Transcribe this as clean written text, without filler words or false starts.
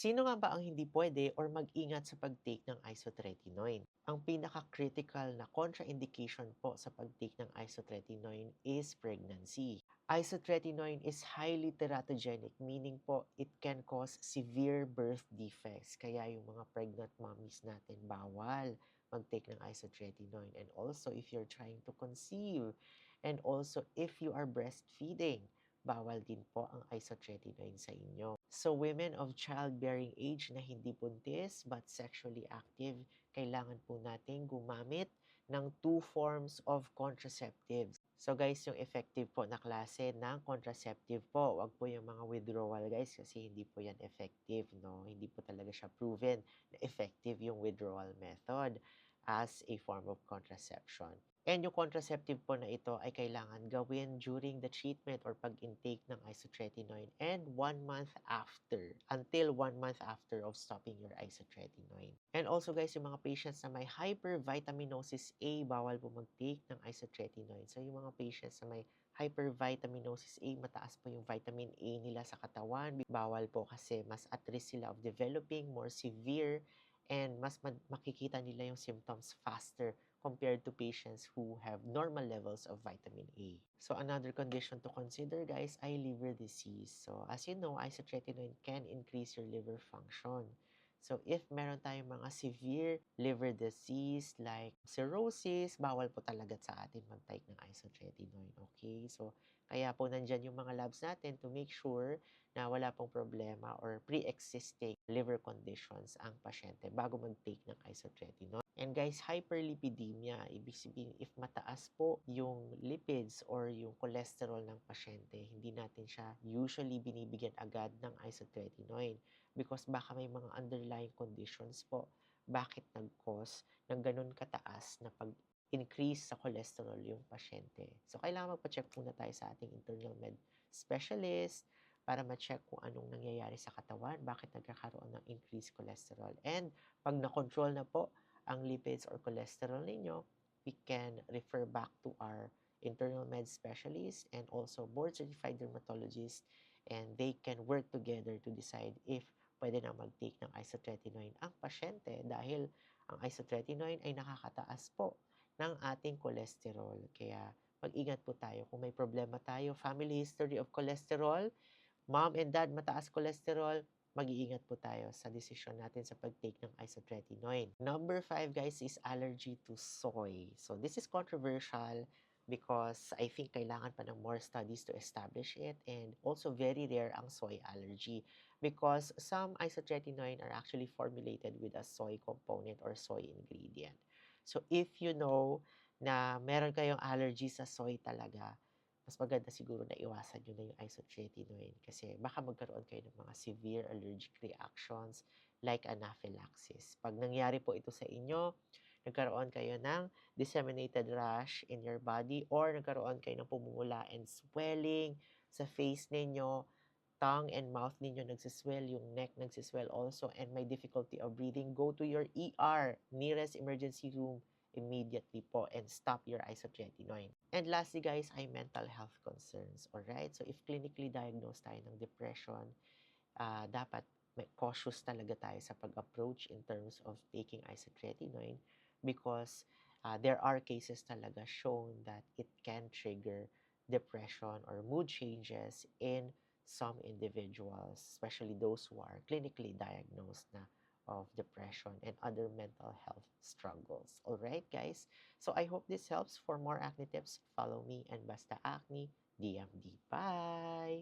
Sino nga ba ang hindi pwede or mag-ingat sa pag-take ng isotretinoin? Ang pinaka-critical na contraindication po sa pag-take ng isotretinoin is pregnancy. Isotretinoin is highly teratogenic, meaning po it can cause severe birth defects. Kaya yung mga pregnant mommies natin bawal mag-take ng isotretinoin. And also, if you're trying to conceive, and also if you are breastfeeding, bawal din po ang isotretinoin sa inyo. So women of childbearing age na hindi buntis but sexually active, kailangan po natin gumamit ng two forms of contraceptives. So guys, yung effective po na klase ng contraceptive po, wag po yung mga withdrawal guys kasi hindi po yan effective, no? Hindi po talaga siya proven na effective yung withdrawal method as a form of contraception. And yung contraceptive po na ito ay kailangan gawin during the treatment or pag-intake ng isotretinoin and 1 month after, until 1 month after of stopping your isotretinoin. And also guys, yung mga patients na may hypervitaminosis A, bawal po mag-take ng isotretinoin. So yung mga patients na may hypervitaminosis A, mataas po yung vitamin A nila sa katawan, bawal po kasi mas at risk sila of developing more severe and mas makikita nila yung symptoms faster compared to patients who have normal levels of vitamin A. So another condition to consider guys ay liver disease. So as you know, isotretinoin can increase your liver function. So if meron tayong mga severe liver disease like cirrhosis, bawal po talaga sa atin mag-take ng isotretinoin. Okay? So kaya po nandyan yung mga labs natin to make sure na wala pong problema or pre-existing liver conditions ang pasyente bago mag-take ng isotretinoin. And guys, hyperlipidemia, ibig sabihin if mataas po yung lipids or yung cholesterol ng pasyente, hindi natin siya usually binibigyan agad ng isotretinoin because baka may mga underlying conditions po bakit nag-cause ng ganun kataas na pag-increase sa cholesterol yung pasyente. So, kailangan magpa-check muna tayo sa ating internal med specialist para ma-check kung anong nangyayari sa katawan, bakit nagkakaroon ng increased cholesterol. And pag na-control na po ang lipids or cholesterol ninyo, we can refer back to our internal med specialist and also board-certified dermatologist, and they can work together to decide if pwede na mag-take ng isotretinoin ang pasyente dahil ang isotretinoin ay nakakataas po ng ating cholesterol. Kaya mag-ingat po tayo kung may problema tayo, family history of cholesterol, mom and dad mataas cholesterol, mag-iingat po tayo sa desisyon natin sa pag-take ng isotretinoin. Number 5 guys is allergy to soy. So this is controversial because I think kailangan pa ng more studies to establish it, and also very rare ang soy allergy because some isotretinoin are actually formulated with a soy component or soy ingredient. So if you know na meron kayong allergy sa soy talaga, mas maganda siguro na iwasan nyo na yung isotretinoin kasi baka magkaroon kayo ng mga severe allergic reactions like anaphylaxis. Pag nangyari po ito sa inyo, nagkaroon kayo ng disseminated rash in your body or nagkaroon kayo ng pumumula and swelling sa face ninyo, tongue and mouth ninyo nagsiswell, yung neck nagsiswell also, and may difficulty of breathing, go to your ER, nearest emergency room, immediately po and stop your isotretinoin. And lastly guys ay mental health concerns. Alright? So if clinically diagnosed tayo ng depression, dapat may cautious talaga tayo sa pag-approach in terms of taking isotretinoin because there are cases talaga shown that it can trigger depression or mood changes in some individuals, especially those who are clinically diagnosed na of depression and other mental health struggles. Alright, guys? So I hope this helps. For more acne tips, follow me and Basta Acne DMD. Bye!